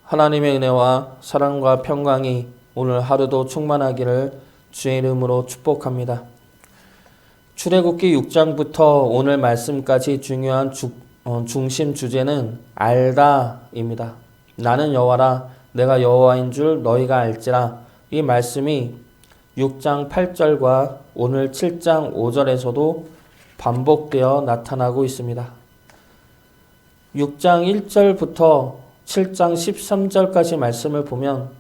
하나님의 은혜와 사랑과 평강이 오늘 하루도 충만하기를 주의 이름으로 축복합니다. 출애굽기 6장부터 오늘 말씀까지 중요한 중심 주제는 알다입니다. 나는 여호와라, 내가 여호와인 줄 너희가 알지라. 이 말씀이 6장 8절과 오늘 7장 5절에서도 반복되어 나타나고 있습니다. 6장 1절부터 7장 13절까지 말씀을 보면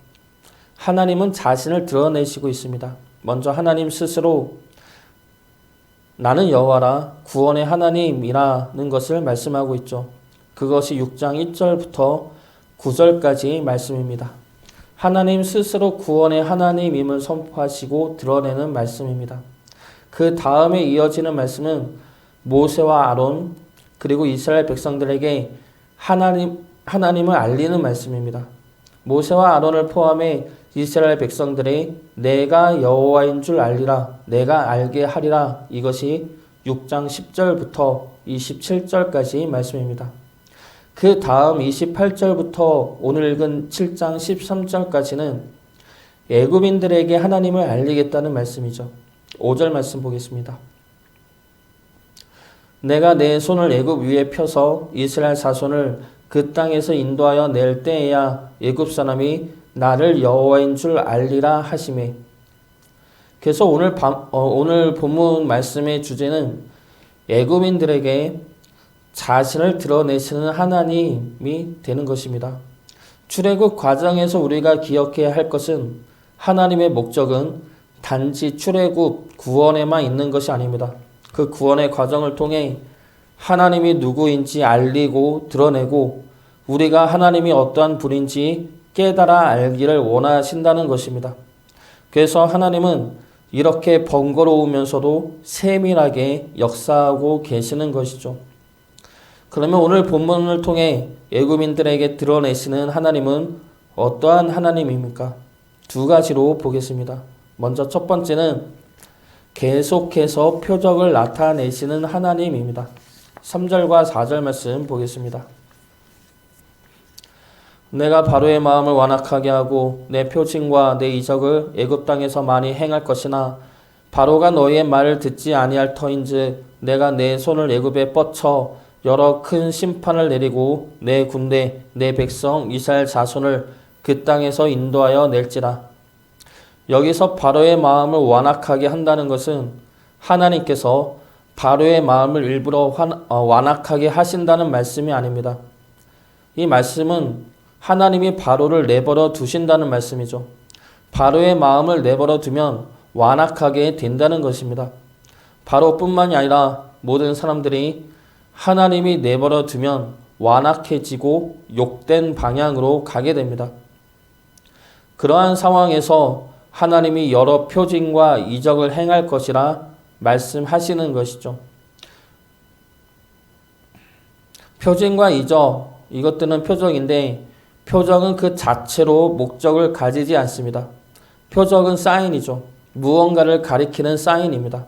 하나님은 자신을 드러내시고 있습니다. 먼저 하나님 스스로 나는 여호와라, 구원의 하나님이라는 것을 말씀하고 있죠. 그것이 6장 1절부터 9절까지 말씀입니다. 하나님 스스로 구원의 하나님임을 선포하시고 드러내는 말씀입니다. 그 다음에 이어지는 말씀은 모세와 아론 그리고 이스라엘 백성들에게 하나님을 알리는 말씀입니다. 모세와 아론을 포함해 이스라엘 백성들이 내가 여호와인 줄 알리라, 내가 알게 하리라, 이것이 6장 10절부터 27절까지 말씀입니다. 그 다음 28절부터 오늘 읽은 7장 13절까지는 애굽인들에게 하나님을 알리겠다는 말씀이죠. 5절 말씀 보겠습니다. 내가 내 손을 애굽 위에 펴서 이스라엘 자손을 그 땅에서 인도하여 낼 때에야 애굽 사람이 나를 여호와인 줄 알리라 하시매. 그래서 오늘 본문 말씀의 주제는 애굽인들에게 자신을 드러내시는 하나님이 되는 것입니다. 출애굽 과정에서 우리가 기억해야 할 것은 하나님의 목적은 단지 출애굽 구원에만 있는 것이 아닙니다. 그 구원의 과정을 통해 하나님이 누구인지 알리고 드러내고 우리가 하나님이 어떠한 분인지 깨달아 알기를 원하신다는 것입니다. 그래서 하나님은 이렇게 번거로우면서도 세밀하게 역사하고 계시는 것이죠. 그러면 오늘 본문을 통해 애굽인들에게 드러내시는 하나님은 어떠한 하나님입니까? 두 가지로 보겠습니다. 먼저 첫 번째는 계속해서 표적을 나타내시는 하나님입니다. 3절과 4절 말씀 보겠습니다. 내가 바로의 마음을 완악하게 하고 내 표징과 내 이적을 애굽 땅에서 많이 행할 것이나 바로가 너희의 말을 듣지 아니할 터인즉 내가 내 손을 애굽에 뻗쳐 여러 큰 심판을 내리고 내 군대 내 백성 이스라엘 자손을 그 땅에서 인도하여 낼지라. 여기서 바로의 마음을 완악하게 한다는 것은 하나님께서 바로의 마음을 일부러 완악하게 하신다는 말씀이 아닙니다. 이 말씀은 하나님이 바로를 내버려 두신다는 말씀이죠. 바로의 마음을 내버려 두면 완악하게 된다는 것입니다. 바로뿐만이 아니라 모든 사람들이 하나님이 내버려 두면 완악해지고 욕된 방향으로 가게 됩니다. 그러한 상황에서 하나님이 여러 표징과 이적을 행할 것이라 말씀하시는 것이죠. 표징과 이적, 이것들은 표적인데 표적은 그 자체로 목적을 가지지 않습니다. 표적은 사인이죠. 무언가를 가리키는 사인입니다.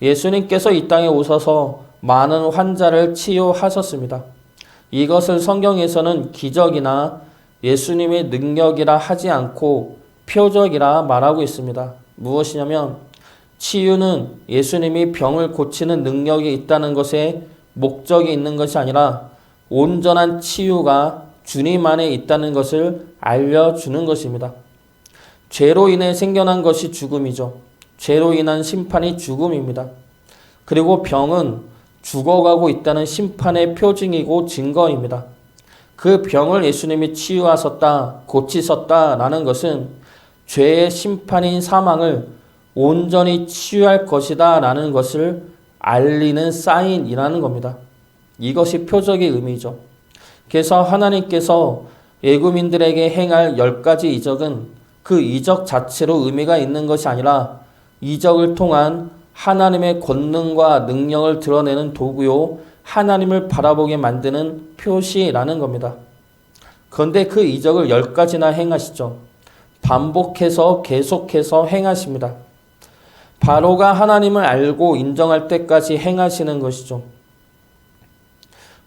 예수님께서 이 땅에 오셔서 많은 환자를 치유하셨습니다. 이것을 성경에서는 기적이나 예수님의 능력이라 하지 않고 표적이라 말하고 있습니다. 무엇이냐면 치유는 예수님이 병을 고치는 능력이 있다는 것에 목적이 있는 것이 아니라 온전한 치유가 주님 안에 있다는 것을 알려주는 것입니다. 죄로 인해 생겨난 것이 죽음이죠. 죄로 인한 심판이 죽음입니다. 그리고 병은 죽어가고 있다는 심판의 표징이고 증거입니다. 그 병을 예수님이 치유하셨다, 고치셨다라는 것은 죄의 심판인 사망을 온전히 치유할 것이다 라는 것을 알리는 사인이라는 겁니다. 이것이 표적의 의미죠. 그래서 하나님께서 애굽인들에게 행할 10가지 이적은 그 이적 자체로 의미가 있는 것이 아니라 이적을 통한 하나님의 권능과 능력을 드러내는 도구요, 하나님을 바라보게 만드는 표시라는 겁니다. 그런데 그 이적을 10가지나 행하시죠. 반복해서 계속해서 행하십니다. 바로가 하나님을 알고 인정할 때까지 행하시는 것이죠.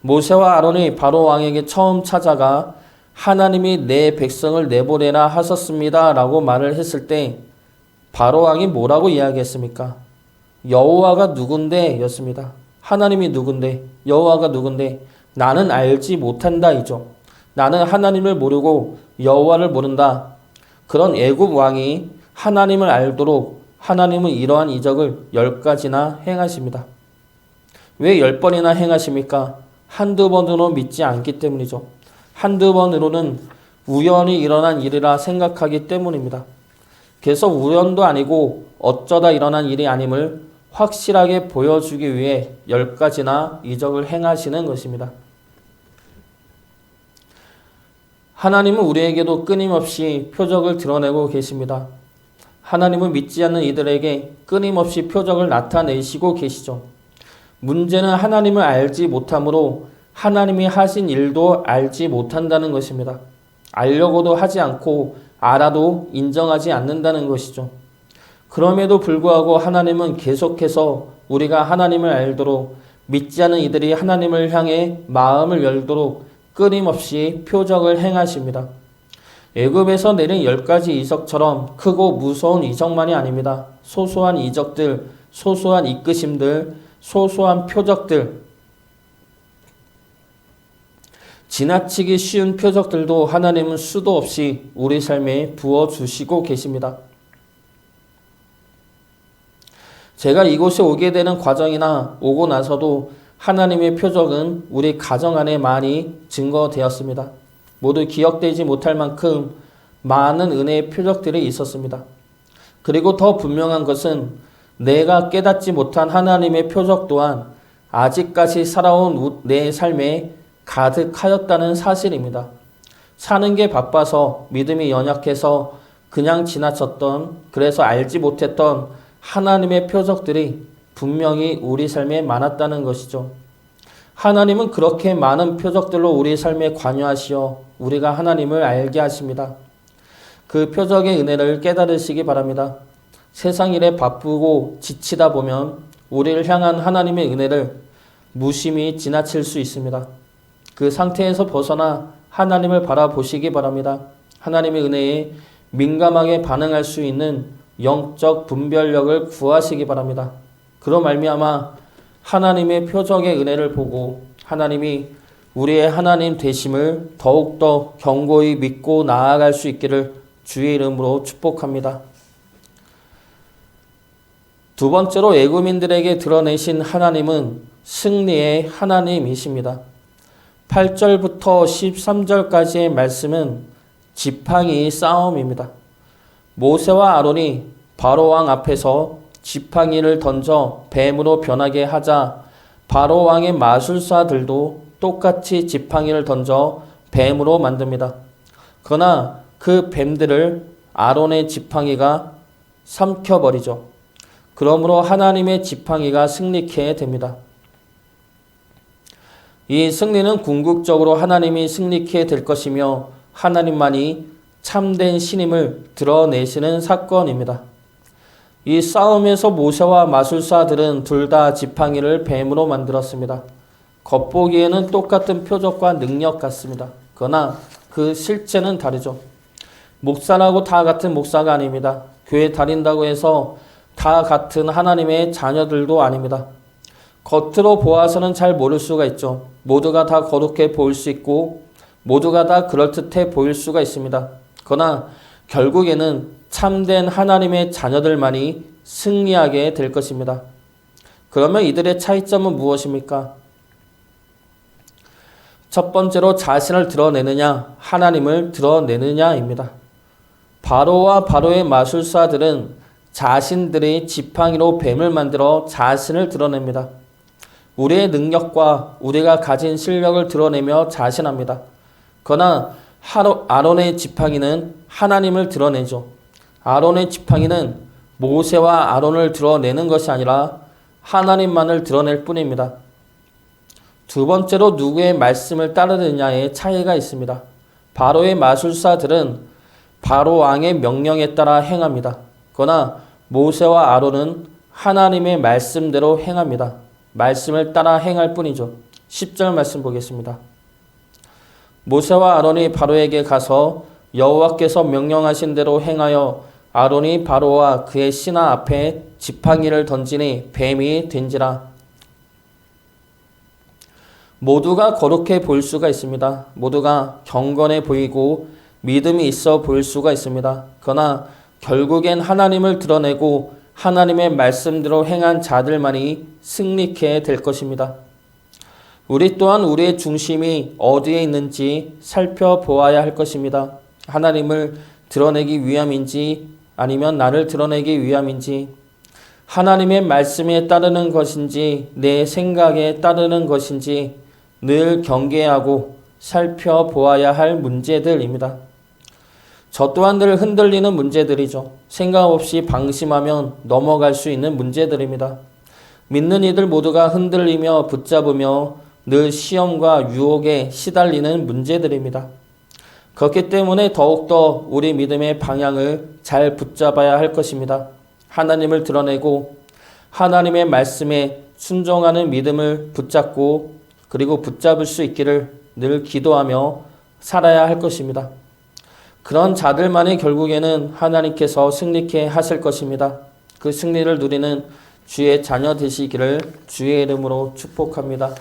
모세와 아론이 바로 왕에게 처음 찾아가 하나님이 내 백성을 내보내라 하셨습니다 라고 말을 했을 때 바로 왕이 뭐라고 이야기했습니까? 여호와가 누군데 였습니다. 하나님이 누군데, 여호와가 누군데, 나는 알지 못한다 이죠. 나는 하나님을 모르고 여호와를 모른다. 그런 애굽 왕이 하나님을 알도록 하나님은 이러한 이적을 10가지나 행하십니다. 왜 10번이나 행하십니까? 한두 번으로 믿지 않기 때문이죠. 한두 번으로는 우연히 일어난 일이라 생각하기 때문입니다. 그래서 우연도 아니고 어쩌다 일어난 일이 아님을 확실하게 보여주기 위해 10가지나 이적을 행하시는 것입니다. 하나님은 우리에게도 끊임없이 표적을 드러내고 계십니다. 하나님을 믿지 않는 이들에게 끊임없이 표적을 나타내시고 계시죠. 문제는 하나님을 알지 못함으로 하나님이 하신 일도 알지 못한다는 것입니다. 알려고도 하지 않고 알아도 인정하지 않는다는 것이죠. 그럼에도 불구하고 하나님은 계속해서 우리가 하나님을 알도록 믿지 않는 이들이 하나님을 향해 마음을 열도록 끊임없이 표적을 행하십니다. 애굽에서 내린 10가지 이적처럼 크고 무서운 이적만이 아닙니다. 소소한 이적들, 소소한 이끄심들, 소소한 표적들, 지나치기 쉬운 표적들도 하나님은 수도 없이 우리 삶에 부어주시고 계십니다. 제가 이곳에 오게 되는 과정이나 오고 나서도 하나님의 표적은 우리 가정 안에 많이 증거되었습니다. 모두 기억되지 못할 만큼 많은 은혜의 표적들이 있었습니다. 그리고 더 분명한 것은 내가 깨닫지 못한 하나님의 표적 또한 아직까지 살아온 내 삶에 가득하였다는 사실입니다. 사는 게 바빠서 믿음이 연약해서 그냥 지나쳤던, 그래서 알지 못했던 하나님의 표적들이 분명히 우리 삶에 많았다는 것이죠. 하나님은 그렇게 많은 표적들로 우리 삶에 관여하시어 우리가 하나님을 알게 하십니다. 그 표적의 은혜를 깨달으시기 바랍니다. 세상 일에 바쁘고 지치다 보면 우리를 향한 하나님의 은혜를 무심히 지나칠 수 있습니다. 그 상태에서 벗어나 하나님을 바라보시기 바랍니다. 하나님의 은혜에 민감하게 반응할 수 있는 영적 분별력을 구하시기 바랍니다. 그로 말미암아 하나님의 표적의 은혜를 보고 하나님이 우리의 하나님 되심을 더욱더 견고히 믿고 나아갈 수 있기를 주의 이름으로 축복합니다. 두 번째로 애굽인들에게 드러내신 하나님은 승리의 하나님이십니다. 8절부터 13절까지의 말씀은 지팡이 싸움입니다. 모세와 아론이 바로왕 앞에서 지팡이를 던져 뱀으로 변하게 하자 바로왕의 마술사들도 똑같이 지팡이를 던져 뱀으로 만듭니다. 그러나 그 뱀들을 아론의 지팡이가 삼켜버리죠. 그러므로 하나님의 지팡이가 승리케 됩니다. 이 승리는 궁극적으로 하나님이 승리케 될 것이며 하나님만이 참된 신임을 드러내시는 사건입니다. 이 싸움에서 모세와 마술사들은 둘 다 지팡이를 뱀으로 만들었습니다. 겉보기에는 똑같은 표적과 능력 같습니다. 그러나 그 실체는 다르죠. 목사라고 다 같은 목사가 아닙니다. 교회 다닌다고 해서 다 같은 하나님의 자녀들도 아닙니다. 겉으로 보아서는 잘 모를 수가 있죠. 모두가 다 거룩해 보일 수 있고 모두가 다 그럴듯해 보일 수가 있습니다. 그러나 결국에는 참된 하나님의 자녀들만이 승리하게 될 것입니다. 그러면 이들의 차이점은 무엇입니까? 첫 번째로 자신을 드러내느냐, 하나님을 드러내느냐입니다. 바로와 바로의 마술사들은 자신들의 지팡이로 뱀을 만들어 자신을 드러냅니다. 우리의 능력과 우리가 가진 실력을 드러내며 자신합니다. 그러나 아론의 지팡이는 하나님을 드러내죠. 아론의 지팡이는 모세와 아론을 드러내는 것이 아니라 하나님만을 드러낼 뿐입니다. 두 번째로 누구의 말씀을 따르느냐의 차이가 있습니다. 바로의 마술사들은 바로 왕의 명령에 따라 행합니다. 그러나 모세와 아론은 하나님의 말씀대로 행합니다. 말씀을 따라 행할 뿐이죠. 10절 말씀 보겠습니다. 모세와 아론이 바로에게 가서 여호와께서 명령하신 대로 행하여 아론이 바로와 그의 신하 앞에 지팡이를 던지니 뱀이 된지라. 모두가 거룩해 보일 수가 있습니다. 모두가 경건해 보이고 믿음이 있어 보일 수가 있습니다. 그러나 결국엔 하나님을 드러내고 하나님의 말씀대로 행한 자들만이 승리케 될 것입니다. 우리 또한 우리의 중심이 어디에 있는지 살펴보아야 할 것입니다. 하나님을 드러내기 위함인지 아니면 나를 드러내기 위함인지, 하나님의 말씀에 따르는 것인지 내 생각에 따르는 것인지 늘 경계하고 살펴보아야 할 문제들입니다. 저 또한 늘 흔들리는 문제들이죠. 생각 없이 방심하면 넘어갈 수 있는 문제들입니다. 믿는 이들 모두가 흔들리며 붙잡으며 늘 시험과 유혹에 시달리는 문제들입니다. 그렇기 때문에 더욱더 우리 믿음의 방향을 잘 붙잡아야 할 것입니다. 하나님을 드러내고 하나님의 말씀에 순종하는 믿음을 붙잡고 그리고 붙잡을 수 있기를 늘 기도하며 살아야 할 것입니다. 그런 자들만이 결국에는 하나님께서 승리케 하실 것입니다. 그 승리를 누리는 주의 자녀 되시기를 주의 이름으로 축복합니다.